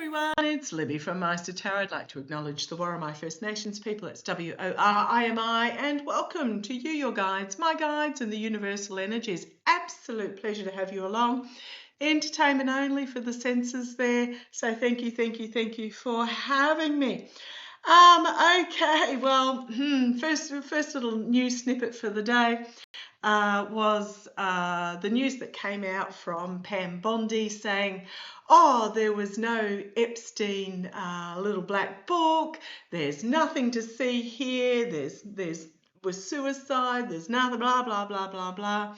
everyone, it's Libby from Maighstirtarot. I'd like to acknowledge the Worimi First Nations people. It's W-O-R-I-M-I, and welcome to you, your guides, my guides, and the universal energies. Absolute pleasure to have you along. Entertainment only for the senses there, so thank you for having me. Okay, well, first little news snippet for the day was the news that came out from Pam Bondi saying, oh, there was no Epstein little black book, there's nothing to see here, there's was suicide, there's nothing, blah, blah, blah, blah, blah.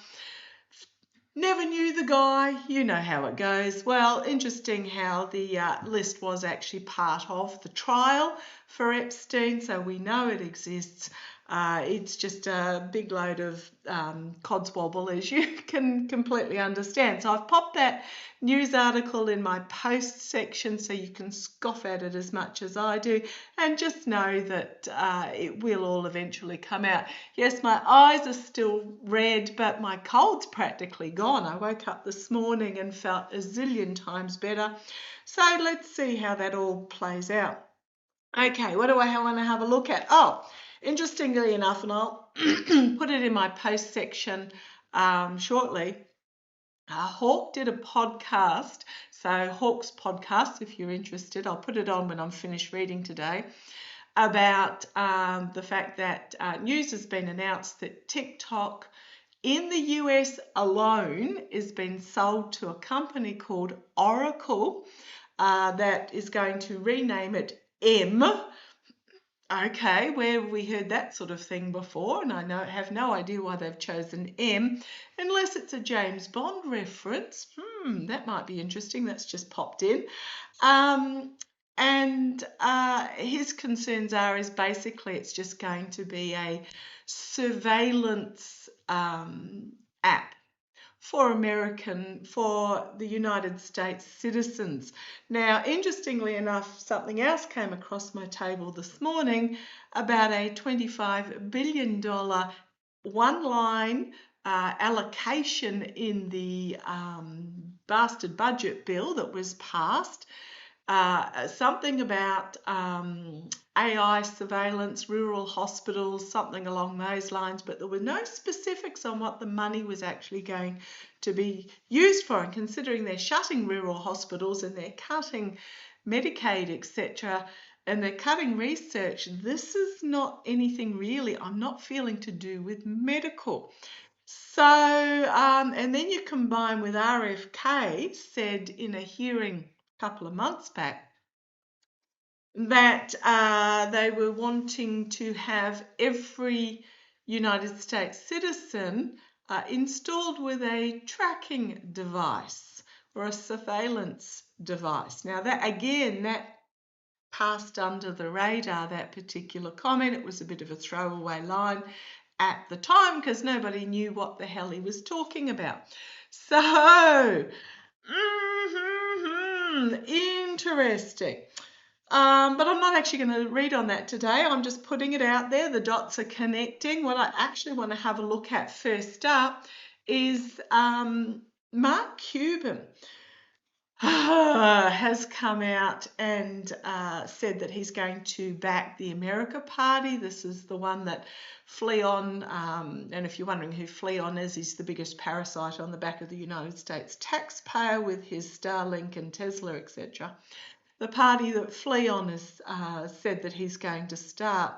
Never knew the guy, you know how it goes. Well, interesting how the list was actually part of the trial for Epstein, so we know it exists. It's just a big load of codswobble, as you can completely understand. So I've popped that news article in my post section so you can scoff at it as much as I do, and just know that it will all eventually come out. Yes, my eyes are still red, but my cold's practically gone. I woke up this morning and felt a zillion times better. So let's see how that all plays out. Okay, what do I want to have a look at? Oh, interestingly enough, and I'll put it in my post section shortly, Hawk did a podcast. So Hawk's podcast, if you're interested, I'll put it on when I'm finished reading today, about the fact that news has been announced that TikTok in the US alone is being sold to a company called Oracle that is going to rename it M. Okay, where have we heard that sort of thing before? And I have no idea why they've chosen M, unless it's a James Bond reference. That might be interesting. That's just popped in. And his concerns is basically it's just going to be a surveillance app for the United States citizens. Now, interestingly enough, something else came across my table this morning about a $25 billion one-line allocation in the bastard budget bill that was passed. Something about AI surveillance, rural hospitals, something along those lines, but there were no specifics on what the money was actually going to be used for. And considering they're shutting rural hospitals and they're cutting Medicaid, etc., and they're cutting research, this is not anything really, I'm not feeling, to do with medical. So, and then you combine with RFK said in a hearing couple of months back that they were wanting to have every United States citizen installed with a tracking device or a surveillance device. Now that passed under the radar, that particular comment. It was a bit of a throwaway line at the time because nobody knew what the hell he was talking about. So, interesting. But I'm not actually going to read on that today. I'm just putting it out there. The dots are connecting. What I actually want to have a look at first up is Mark Cuban has come out and said that he's going to back the America Party. This is the one that Fleon, and if you're wondering who Fleon is, he's the biggest parasite on the back of the United States taxpayer with his Starlink and Tesla, etc. The party that Fleon has said that he's going to start.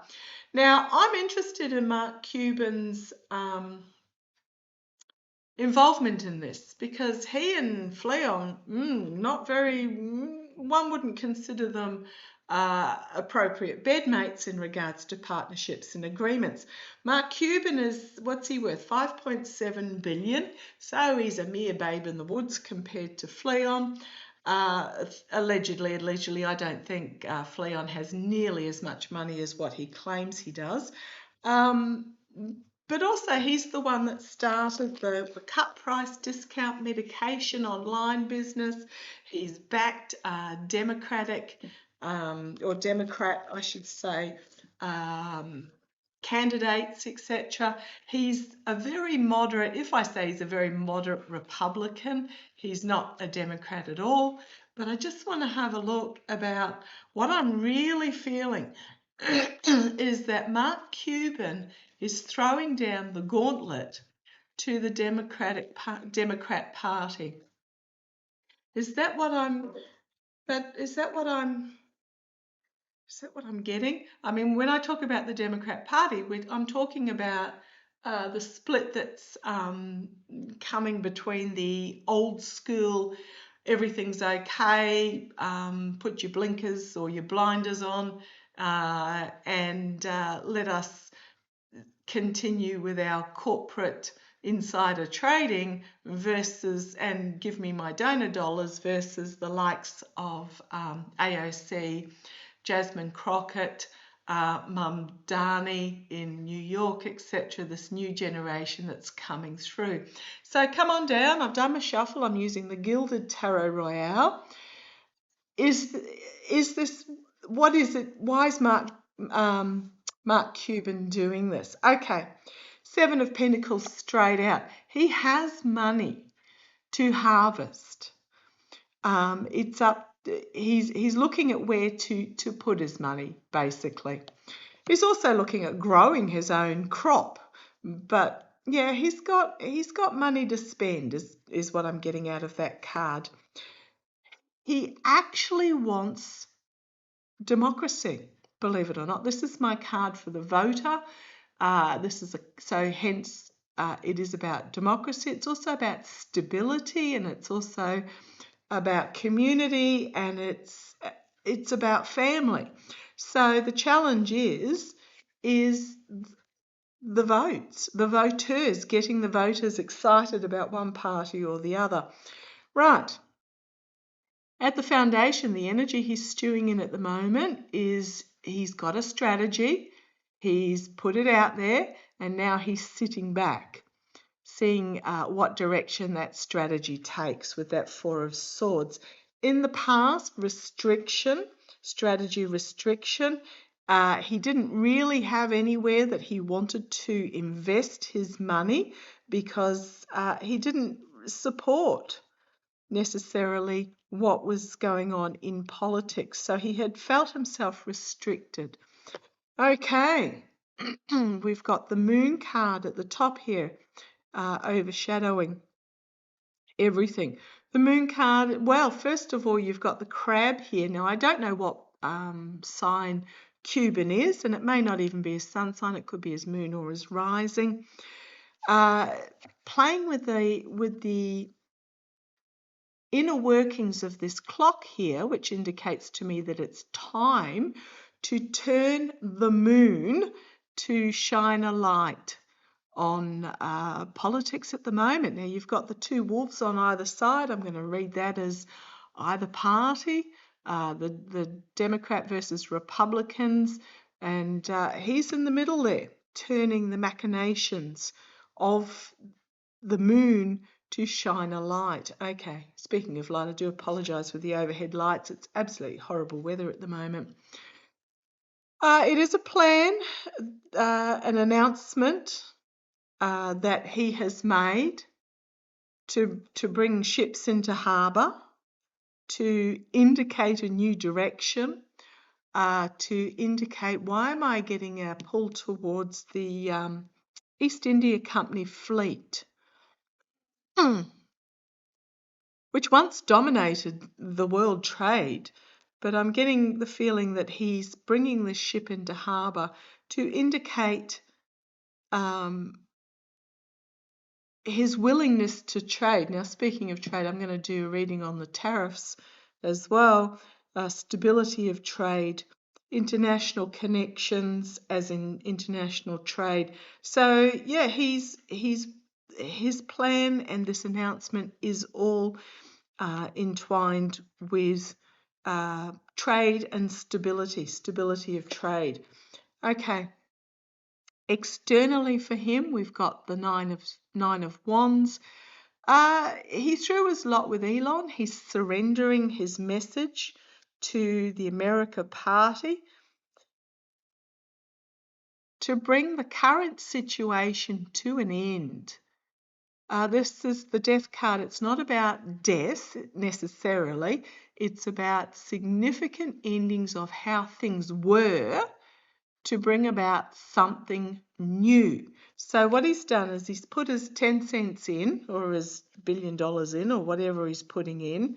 Now, I'm interested in Mark Cuban's involvement in this because he and Fleon, one wouldn't consider them appropriate bedmates in regards to partnerships and agreements. Mark Cuban is, what's he worth? 5.7 billion. So he's a mere babe in the woods compared to Fleon. Allegedly, I don't think Fleon has nearly as much money as what he claims he does. But also he's the one that started the cut price discount medication online business. He's backed Democrat, I should say, candidates, etc. He's a very moderate, if I say he's a very moderate Republican, he's not a Democrat at all. but I just want to have a look about what I'm really feeling is that Mark Cuban is throwing down the gauntlet to the Democrat Party. Is that what I'm getting? I mean, when I talk about the Democrat Party, I'm talking about the split that's coming between the old school, everything's okay, put your blinkers or your blinders on, and let us continue with our corporate insider trading versus, and give me my donor dollars, versus the likes of AOC, Jasmine Crockett, Mum Dani in New York, etc. This new generation that's coming through. So come on down. I've done my shuffle. I'm using the Gilded Tarot Royale. Is this, what is it? Why is Mark Cuban doing this? Okay, Seven of Pentacles straight out. He has money to harvest. It's up. He's looking at where to put his money, basically. He's also looking at growing his own crop, but yeah, he's got money to spend is what I'm getting out of that card. He actually wants democracy, believe it or not. This is my card for the voter. Hence it is about democracy. It's also about stability, and it's also about community, and it's about family. So the challenge is the votes, the voters, getting the voters excited about one party or the other. Right. At the foundation, the energy he's stewing in at the moment is he's got a strategy, he's put it out there, and now he's sitting back, seeing what direction that strategy takes with that Four of Swords. In the past, strategy restriction. He didn't really have anywhere that he wanted to invest his money because he didn't support necessarily what was going on in politics. So he had felt himself restricted. Okay, we've got the Moon card at the top here, overshadowing everything. The Moon card, well, first of all, you've got the Crab here. Now, I don't know what sign Cuban is, and it may not even be his sun sign. It could be his moon or his rising. Playing with the inner workings of this clock here, which indicates to me that it's time to turn the moon to shine a light on politics at the moment. Now, you've got the two wolves on either side. I'm going to read that as either party, the Democrat versus Republicans, and he's in the middle there, turning the machinations of the moon to shine a light. Okay, speaking of light, I do apologise for the overhead lights. It's absolutely horrible weather at the moment. It is a plan, an announcement that he has made to bring ships into harbour, to indicate a new direction, to indicate, why am I getting a pull towards the East India Company fleet? Which once dominated the world trade, but I'm getting the feeling that he's bringing this ship into harbour to indicate his willingness to trade. Now, speaking of trade, I'm going to do a reading on the tariffs as well, stability of trade, international connections as in international trade. So, yeah, his plan and this announcement is all entwined with trade and stability of trade. Okay. Externally for him, we've got the Nine of Wands. He threw his lot with Elon. He's surrendering his message to the America Party to bring the current situation to an end. This is the Death card. It's not about death necessarily. It's about significant endings of how things were to bring about something new. So what he's done is he's put his 10 cents in, or his $1 billion in, or whatever he's putting in,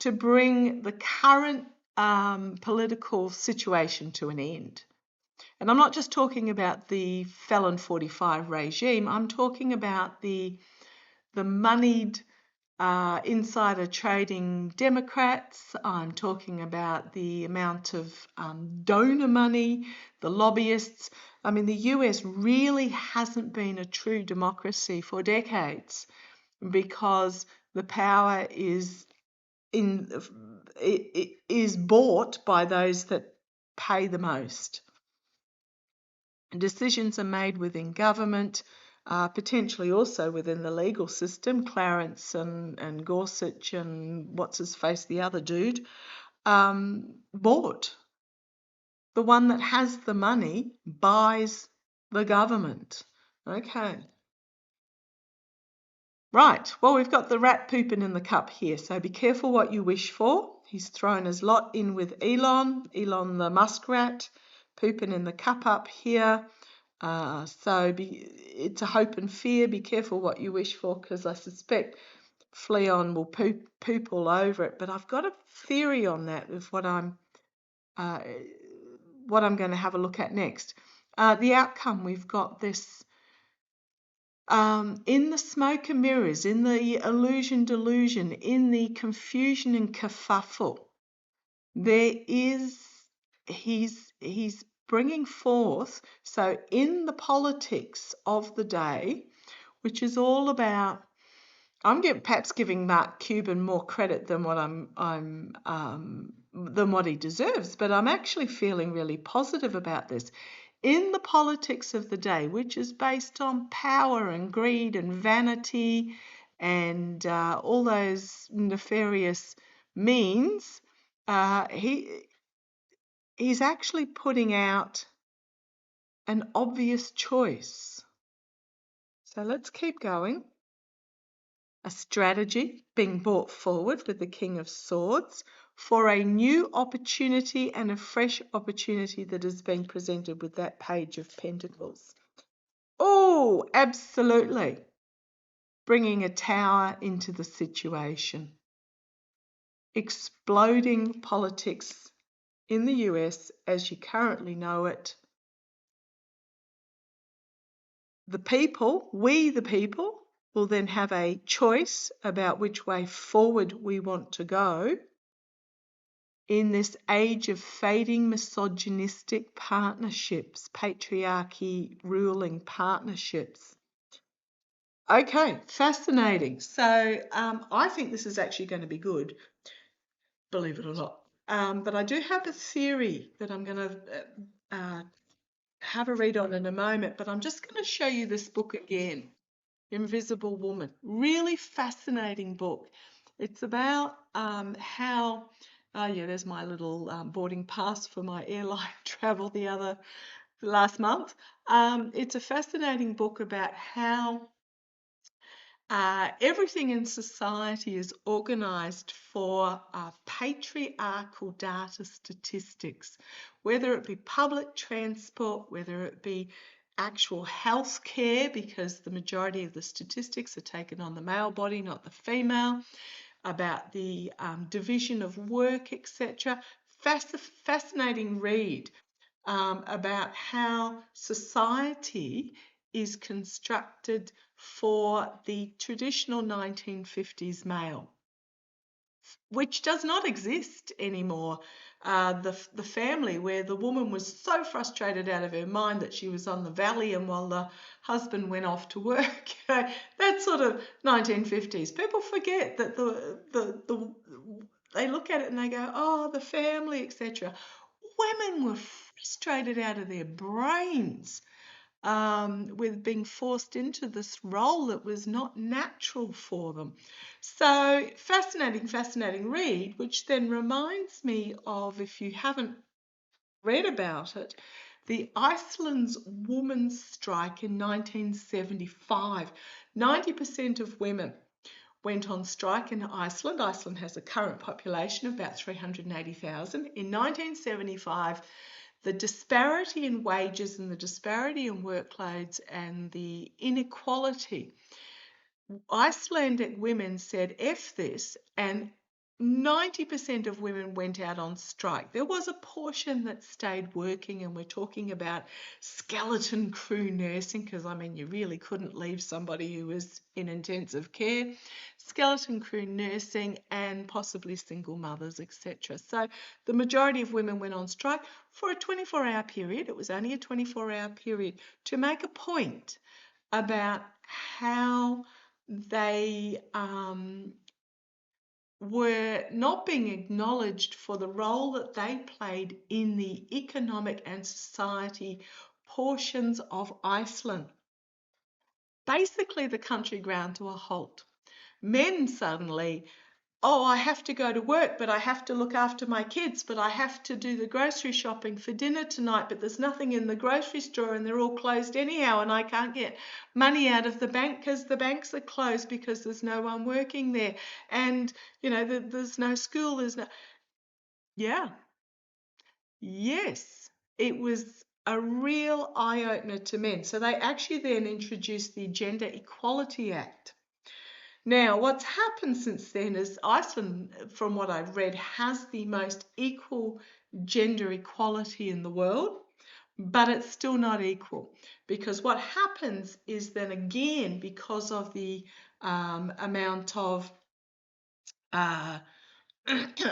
to bring the current political situation to an end. And I'm not just talking about the Felon 45 regime, I'm talking about the moneyed insider trading Democrats. I'm talking about the amount of donor money, the lobbyists. I mean, the US really hasn't been a true democracy for decades because the power is bought by those that pay the most. Decisions are made within government, potentially also within the legal system. Clarence and Gorsuch and what's his face, the other dude, bought. The one that has the money buys the government. Okay. Right, well, we've got the rat pooping in the cup here, so be careful what you wish for. He's thrown his lot in with Elon the muskrat, pooping in the cup up here. It's a hope and fear. Be careful what you wish for, because I suspect Fleon will poop all over it. But I've got a theory on that of what I'm going to have a look at next. The outcome, we've got this in the smoke and mirrors, in the illusion delusion, in the confusion and kerfuffle. He's bringing forth, so in the politics of the day, which is all about, I'm perhaps giving Mark Cuban more credit than what than what he deserves, but I'm actually feeling really positive about this. In the politics of the day, which is based on power and greed and vanity and all those nefarious means, he's actually putting out an obvious choice. So let's keep going. A strategy being brought forward with the King of Swords for a new opportunity and a fresh opportunity that is being presented with that Page of Pentacles. Oh, absolutely. Bringing a tower into the situation. Exploding politics in the US as you currently know it. The people, we the people, will then have a choice about which way forward we want to go in this age of fading misogynistic partnerships, patriarchy ruling partnerships. Okay, fascinating. So I think this is actually going to be good, believe it or not. But I do have a theory that I'm going to have a read on in a moment, but I'm just going to show you this book again. Invisible Woman. Really fascinating book. It's about how, there's my little boarding pass for my airline travel last month. It's a fascinating book about how everything in society is organised for patriarchal data statistics, whether it be public transport, whether it be actual health care, because the majority of the statistics are taken on the male body, not the female, about the division of work, etc. Fascinating read about how society is constructed for the traditional 1950s male, which does not exist anymore. The family where the woman was so frustrated out of her mind that she was on the Valium while the husband went off to work. That sort of 1950s. People forget that they look at it and they go, oh, the family, etc. Women were frustrated out of their brains with being forced into this role that was not natural for them. So fascinating read, which then reminds me of, if you haven't read about it, the Iceland's women's strike in 1975. 90% of women went on strike in Iceland. Iceland has a current population of about 380,000. In 1975, the disparity in wages and the disparity in workloads and the inequality, Icelandic women said, F this, and 90% of women went out on strike. There was a portion that stayed working, and we're talking about skeleton crew nursing, because I mean, you really couldn't leave somebody who was in intensive care, skeleton crew nursing, and possibly single mothers, etc. So the majority of women went on strike for a 24-hour period. It was only a 24-hour period to make a point about how they were not being acknowledged for the role that they played in the economic and society portions of Iceland. Basically, the country ground to a halt. Men suddenly, oh, I have to go to work, but I have to look after my kids, but I have to do the grocery shopping for dinner tonight, but there's nothing in the grocery store and they're all closed anyhow, and I can't get money out of the bank because the banks are closed because there's no one working there. And, you know, there's no school, there's no... Yeah, yes, it was a real eye-opener to men. So they actually then introduced the Gender Equality Act. Now, what's happened since then is Iceland, from what I've read, has the most equal gender equality in the world, but it's still not equal, because what happens is then again, because of the amount of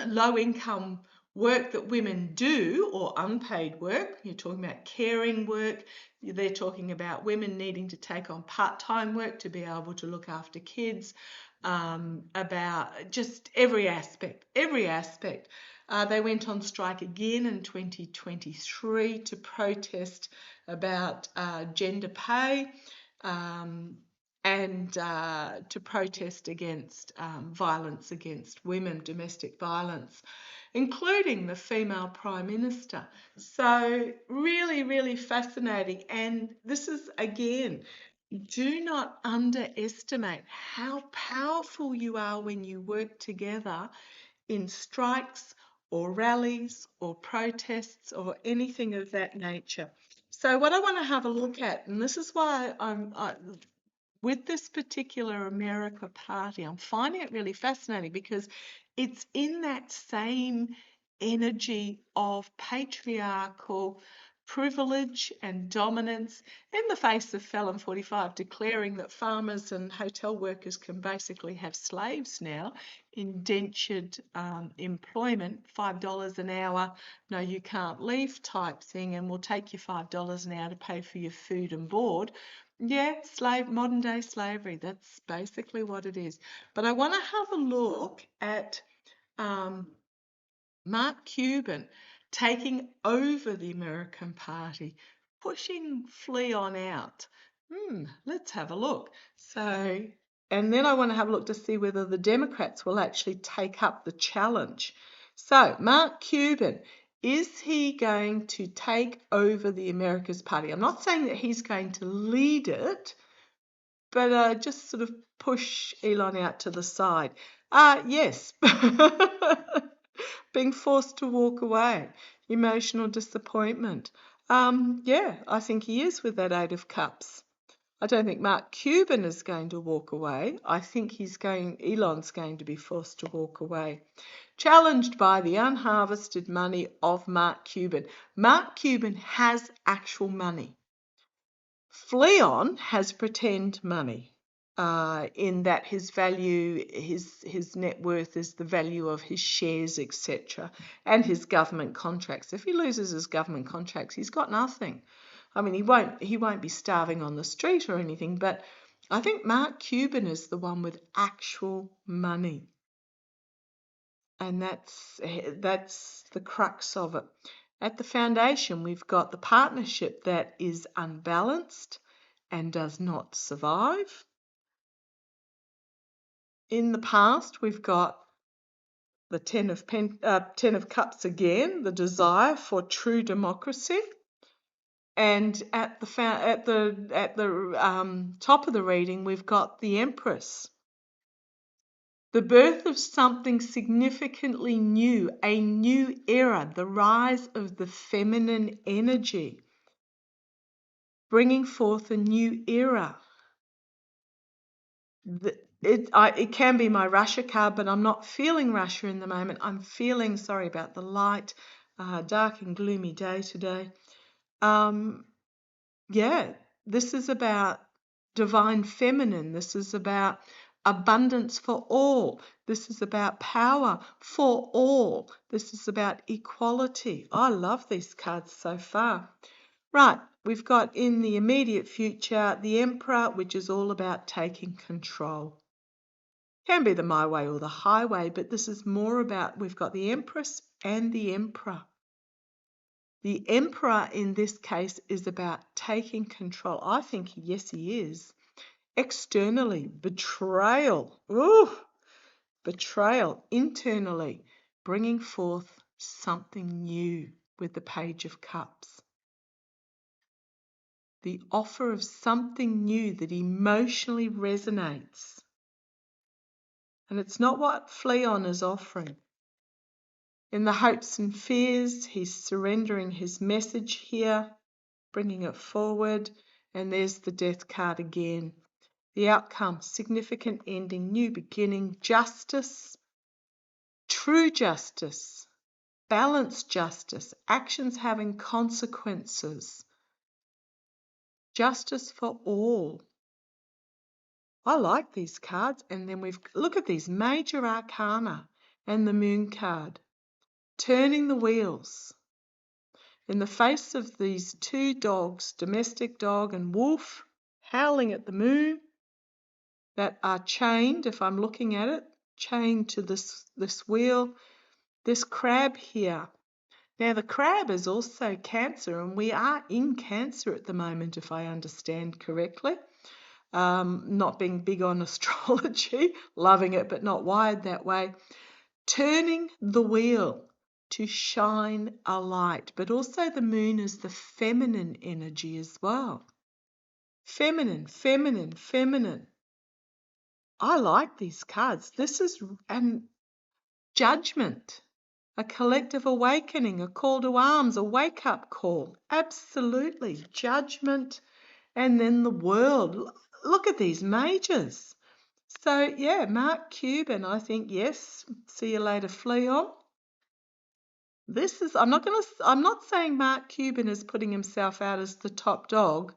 low income work that women do, or unpaid work, you're talking about caring work, they're talking about women needing to take on part-time work to be able to look after kids, about just every aspect. They went on strike again in 2023 to protest about gender pay, and to protest against violence against women, domestic violence, including the female Prime Minister. So really, really fascinating. And this is, again, do not underestimate how powerful you are when you work together in strikes or rallies or protests or anything of that nature. So what I want to have a look at, and this is why with this particular America Party, I'm finding it really fascinating because it's in that same energy of patriarchal privilege and dominance in the face of Felon 45 declaring that farmers and hotel workers can basically have slaves now, indentured employment, $5 an hour, no you can't leave type thing, and we'll take your $5 an hour to pay for your food and board. Yeah, modern day slavery, that's basically what it is. But I want to have a look at Mark Cuban taking over the American Party, pushing Flea on out. Let's have a look. So, and then I want to have a look to see whether the Democrats will actually take up the challenge. So, Mark Cuban, is he going to take over the America's Party? I'm not saying that he's going to lead it, but just sort of push Elon out to the side. Yes. Being forced to walk away, emotional disappointment. Yeah, I think he is with that 8 of Cups. I don't think Mark Cuban is going to walk away. I think Elon's going to be forced to walk away. Challenged by the unharvested money of Mark Cuban. Mark Cuban has actual money. Fleon has pretend money. In that his value, his net worth is the value of his shares, etc., and his government contracts. If he loses his government contracts, he's got nothing. I mean, he won't be starving on the street or anything, but I think Mark Cuban is the one with actual money, and that's the crux of it. At the foundation, we've got the partnership that is unbalanced and does not survive. In the past, we've got the 10 of Cups again, the desire for true democracy, and at the top of the reading, we've got the Empress. The birth of something significantly new, a new era, the rise of the feminine energy, bringing forth a new era. It can be my Russia card, but I'm not feeling Russia in the moment. I'm feeling, sorry about the light, dark and gloomy day today. Yeah, this is about divine feminine. This is about abundance for all. This is about power for all. This is about equality. I love these cards so far. Right, we've got in the immediate future the Emperor, which is all about taking control. Can be the my way or the highway, but this is more about, we've got the Empress and the Emperor. The Emperor in this case is about taking control. I think, yes, he is. Externally, betrayal. Ooh, betrayal. Internally, bringing forth something new with the Page of Cups. The offer of something new that emotionally resonates. And it's not what Fleon is offering. In the hopes and fears, he's surrendering his message here, bringing it forward, and there's the Death card again. The outcome, significant ending, new beginning, justice, true justice, balanced justice, actions having consequences, justice for all. I like these cards. And then look at these major arcana and the Moon card. Turning the wheels. In the face of these two dogs, domestic dog and wolf, howling at the moon, that are chained, if I'm looking at it, chained to this wheel, this crab here. Now the crab is also Cancer, and we are in Cancer at the moment, if I understand correctly. Not being big on astrology, loving it but not wired that way. Turning the wheel to shine a light, but also the moon is the feminine energy as well. Feminine, feminine, feminine. I like these cards. This is judgment, a collective awakening, a call to arms, a wake-up call. Absolutely. Judgment, and then the world. Look at these majors. So, yeah, Mark Cuban, I think, yes. See you later, Fleon. This is, I'm not saying Mark Cuban is putting himself out as the top dog,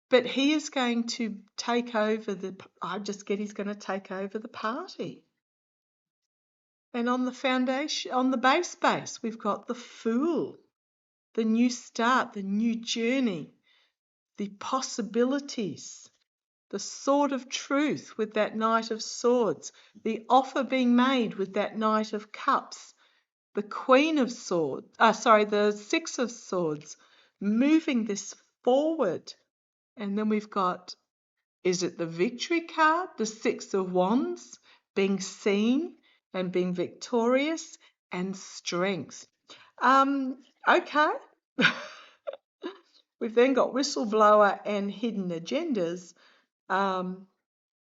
but he is going to take over he's going to take over the party. And on the foundation, on the base, we've got the Fool, the new start, the new journey, the possibilities, the Sword of Truth with that Knight of Swords, the offer being made with that Knight of Cups, the Queen of Swords, the Six of Swords, moving this forward. And then we've got, is it the Victory card, the Six of Wands, being seen and being victorious, and strength. Okay. We've then got Whistleblower and Hidden Agendas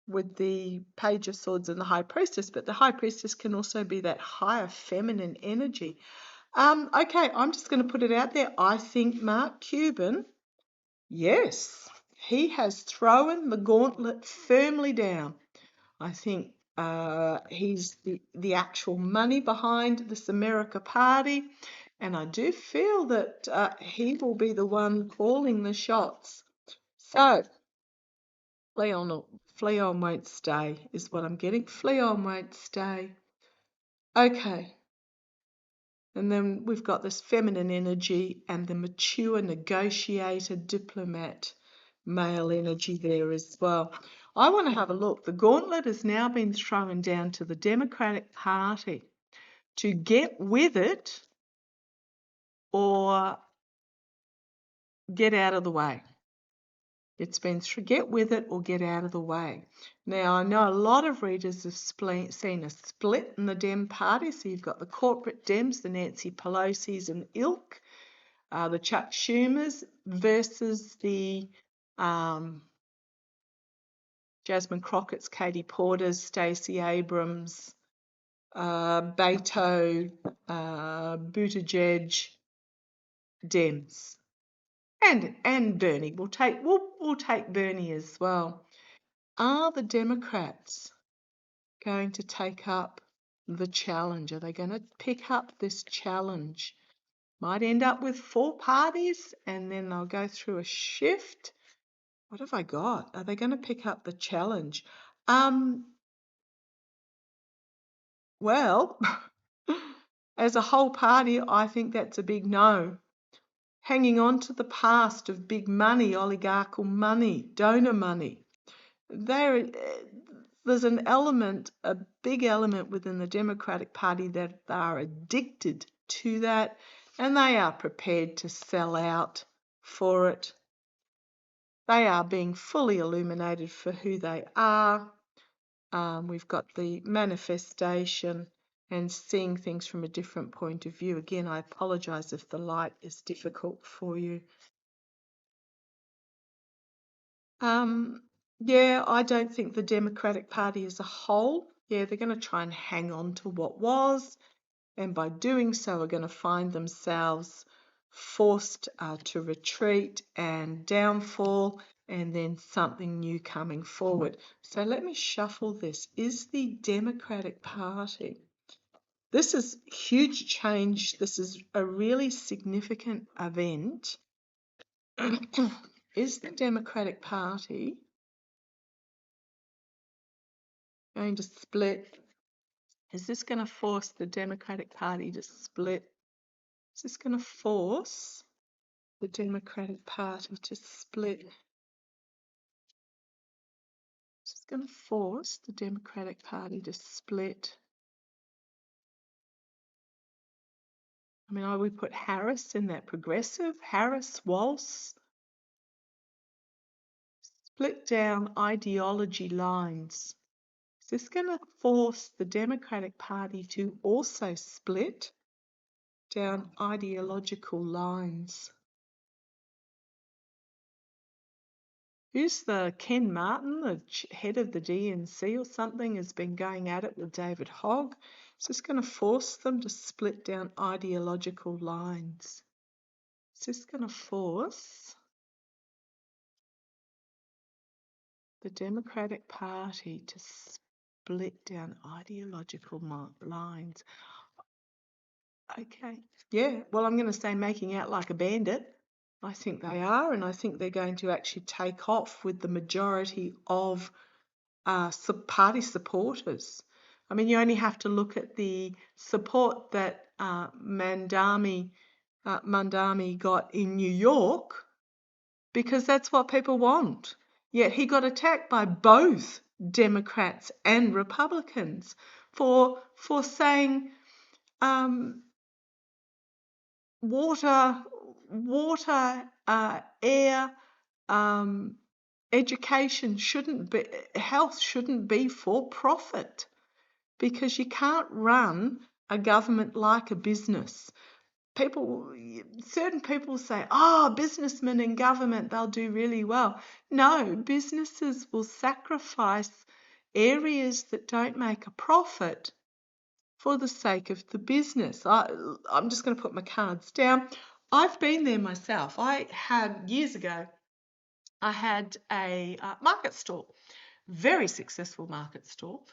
with the Page of Swords and the High Priestess, but the High Priestess can also be that higher feminine energy. Okay, I'm just going to put it out there. I think Mark Cuban, yes, he has thrown the gauntlet firmly down. I think he's the actual money behind this America party, and I do feel that he will be the one calling the shots. So, Fleon won't stay, is what I'm getting. Fleon won't stay. Okay. And then we've got this feminine energy and the mature negotiator, diplomat, male energy there as well. I want to have a look. The gauntlet has now been thrown down to the Democratic Party to get with it or get out of the way. It's been get with it or get out of the way. Now, I know a lot of readers have seen a split in the Dem party. So you've got the corporate Dems, the Nancy Pelosi's and ilk, the Chuck Schumers versus the Jasmine Crockett's, Katie Porter's, Stacey Abrams, Beto, Buttigieg, Dems, and Bernie. We'll take Bernie as well. Are the Democrats going to take up the challenge? Are they going to pick up this challenge? Might end up with 4 parties and then they'll go through a shift. What have I got? Are they going to pick up the challenge? Well, as a whole party, I think that's a big no. Hanging on to the past of big money, oligarchical money, donor money. There's an element, a big element within the Democratic Party that are addicted to that, and they are prepared to sell out for it. They are being fully illuminated for who they are. We've got the manifestation and seeing things from a different point of view. Again, I apologise if the light is difficult for you. Yeah, I don't think the Democratic Party as a whole, they're going to try and hang on to what was, and by doing so are going to find themselves forced to retreat and downfall, and then something new coming forward. So let me shuffle this. Is the Democratic Party, this is huge change, this is a really significant event. Is the Democratic Party going to split? Is this going to force the Democratic Party to split? Is this going to force the Democratic Party to split? Is this going to force the Democratic Party to split? I mean, we put Harris in that progressive, Harris, Walsh. Split down ideology lines. Is this going to force the Democratic Party to also split down ideological lines? Who's the Ken Martin, the head of the DNC or something, has been going at it with David Hogg? Is this going to force them to split down ideological lines? Is this going to force the Democratic Party to split down ideological lines? Okay. Yeah, well, I'm going to say making out like a bandit. I think they are, and I think they're going to actually take off with the majority of party supporters. I mean, you only have to look at the support that Mandami got in New York, because that's what people want. Yet he got attacked by both Democrats and Republicans for saying water, air, education shouldn't be, health shouldn't be for profit, because you can't run a government like a business. Certain people say, businessmen in government, they'll do really well. No, businesses will sacrifice areas that don't make a profit for the sake of the business. I'm just going to put my cards down. I've been there myself. Years ago, I had a market stall, very successful market stall,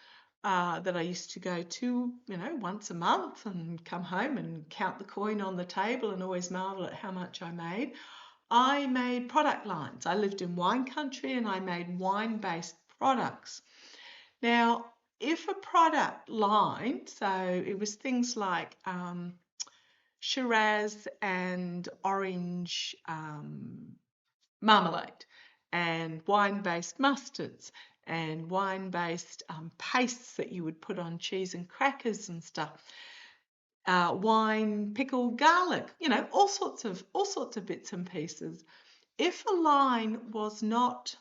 that I used to go to, once a month and come home and count the coin on the table and always marvel at how much I made. I made product lines. I lived in wine country and I made wine-based products. Now, if a product line, so it was things like Shiraz and orange marmalade, and wine-based mustards, and wine-based pastes that you would put on cheese and crackers and stuff, wine pickled garlic, all sorts of bits and pieces. If a line was not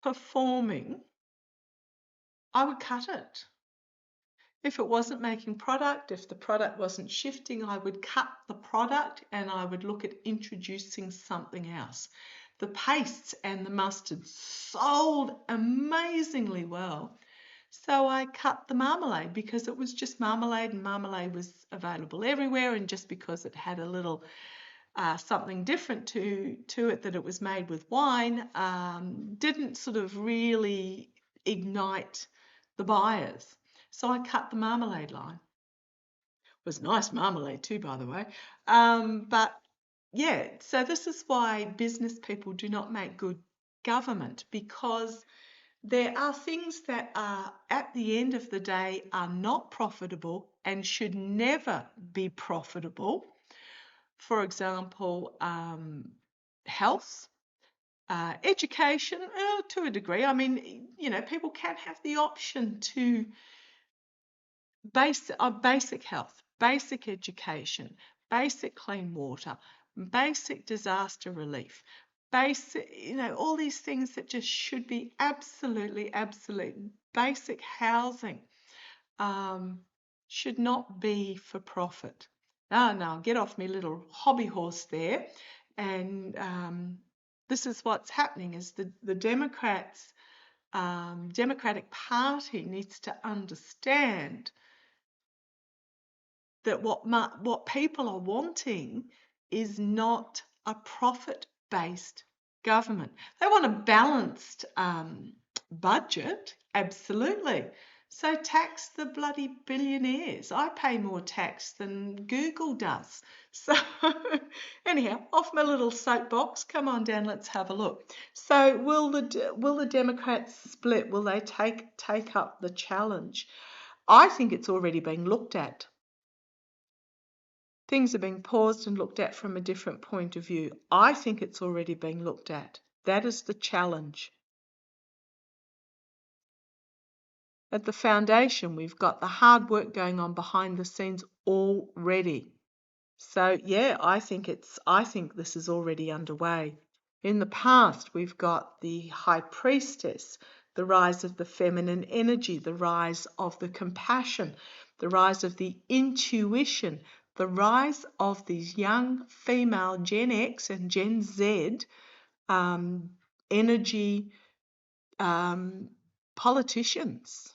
performing, I would cut it. If it wasn't making product, if the product wasn't shifting, I would cut the product and I would look at introducing something else. The pastes and the mustard sold amazingly well. So I cut the marmalade because it was just marmalade, and marmalade was available everywhere, and just because it had a little something different to it, that it was made with wine, didn't sort of really ignite the buyers. So I cut the marmalade line. It was nice marmalade too, by the way. But yeah, so this is why business people do not make good government, because there are things that are, at the end of the day, are not profitable and should never be profitable. For example, health, education, to a degree. I mean, people can have the option to basic health, basic education, basic clean water, basic disaster relief, basic, all these things that just should be absolute basic housing, should not be for profit. No, get off me little hobby horse there. And this is what's happening, is the Democratic Party needs to understand that what people are wanting is not a profit-based government. They want a balanced budget, absolutely. So tax the bloody billionaires. I pay more tax than Google does. So anyhow, off my little soapbox. Come on down, let's have a look. So will the Democrats split? Will they take up the challenge? I think it's already being looked at. Things are being paused and looked at from a different point of view. I think it's already being looked at. That is the challenge. At the foundation, we've got the hard work going on behind the scenes already. So yeah, I think this is already underway. In the past, we've got the High Priestess, the rise of the feminine energy, the rise of the compassion, the rise of the intuition, the rise of these young female Gen X and Gen Z energy politicians.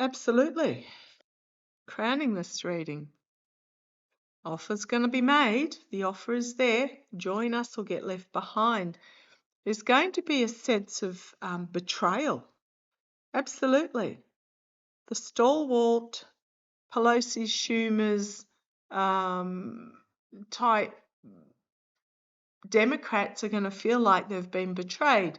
Absolutely. Crowning this reading. Offer's going to be made. The offer is there. Join us or get left behind. There's going to be a sense of betrayal. Absolutely. The stalwart Pelosi, Schumer's type Democrats are going to feel like they've been betrayed.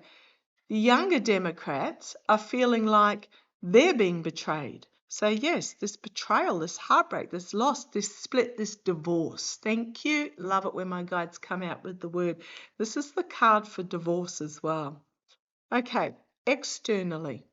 The younger Democrats are feeling like they're being betrayed. So yes, this betrayal, this heartbreak, this loss, this split, this divorce. Thank you. Love it when my guides come out with the word. This is the card for divorce as well. Okay, externally.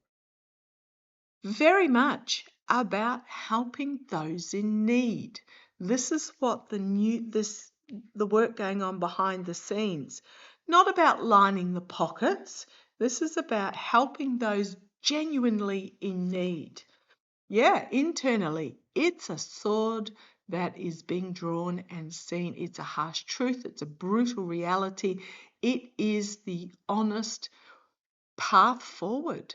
Very much about helping those in need. This is what the work going on behind the scenes. Not about lining the pockets. This is about helping those genuinely in need. Yeah, internally, it's a sword that is being drawn and seen. It's a harsh truth. It's a brutal reality. It is the honest path forward.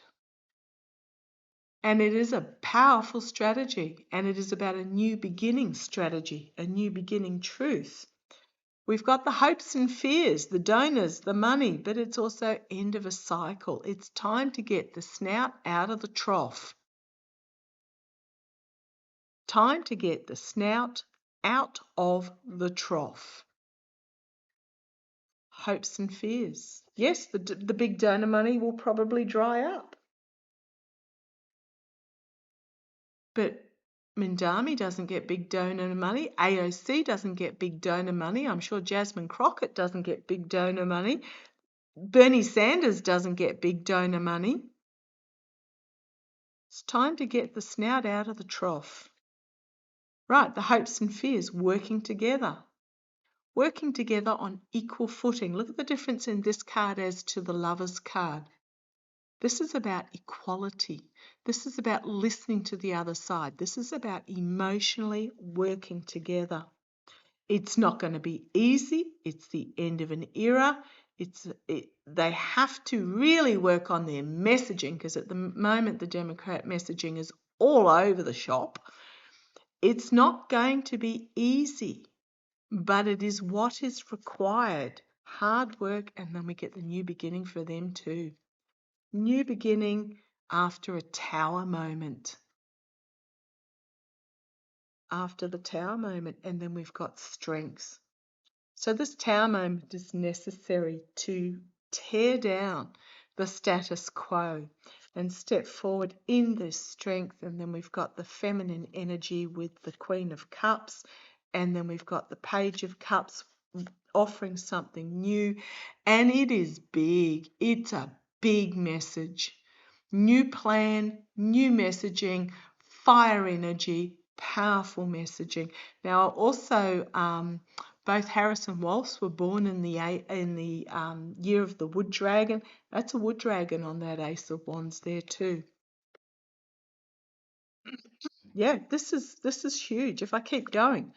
And it is a powerful strategy, and it is about a new beginning strategy, a new beginning truth. We've got the hopes and fears, the donors, the money, but it's also end of a cycle. It's time to get the snout out of the trough. Time to get the snout out of the trough. Hopes and fears. Yes, the big donor money will probably dry up. But Mindami doesn't get big donor money. AOC doesn't get big donor money. I'm sure Jasmine Crockett doesn't get big donor money. Bernie Sanders doesn't get big donor money. It's time to get the snout out of the trough. Right, the hopes and fears working together. Working together on equal footing. Look at the difference in this card as to the Lover's card. This is about equality. This is about listening to the other side. This is about emotionally working together. It's not going to be easy. It's the end of an era. They have to really work on their messaging, because at the moment the Democrat messaging is all over the shop. It's not going to be easy, but it is what is required. Hard work, and then we get the new beginning for them too. New beginning after a tower moment. After the tower moment, and then we've got strengths. So this tower moment is necessary to tear down the status quo and step forward in this strength. And then we've got the feminine energy with the Queen of Cups, and then we've got the Page of Cups offering something new. And it is big. It's a big message. New plan, new messaging, fire energy, powerful messaging. Now, also, both Harris and Walsh were born in the year of the Wood Dragon. That's a Wood Dragon on that Ace of Wands there too. Yeah, this is huge. If I keep going,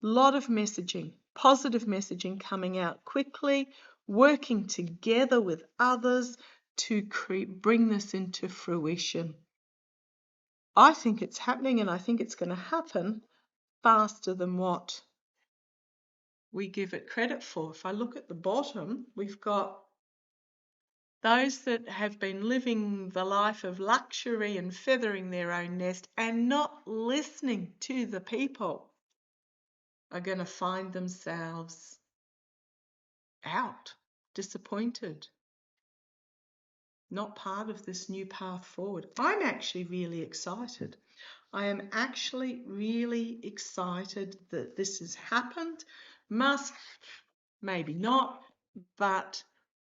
a lot of messaging, positive messaging coming out quickly, working together with others to bring this into fruition. I think it's happening, and I think it's going to happen faster than what we give it credit for. If I look at the bottom, we've got those that have been living the life of luxury and feathering their own nest and not listening to the people are going to find themselves out, disappointed, not part of this new path forward. I'm actually really excited. I am actually really excited that this has happened. Must, maybe not, but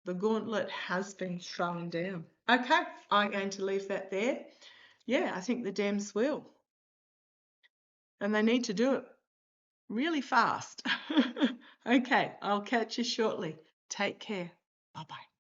the gauntlet has been thrown down. Okay, I'm going to leave that there. Yeah, I think the Dems will. And they need to do it really fast. Okay, I'll catch you shortly. Take care. Bye-bye.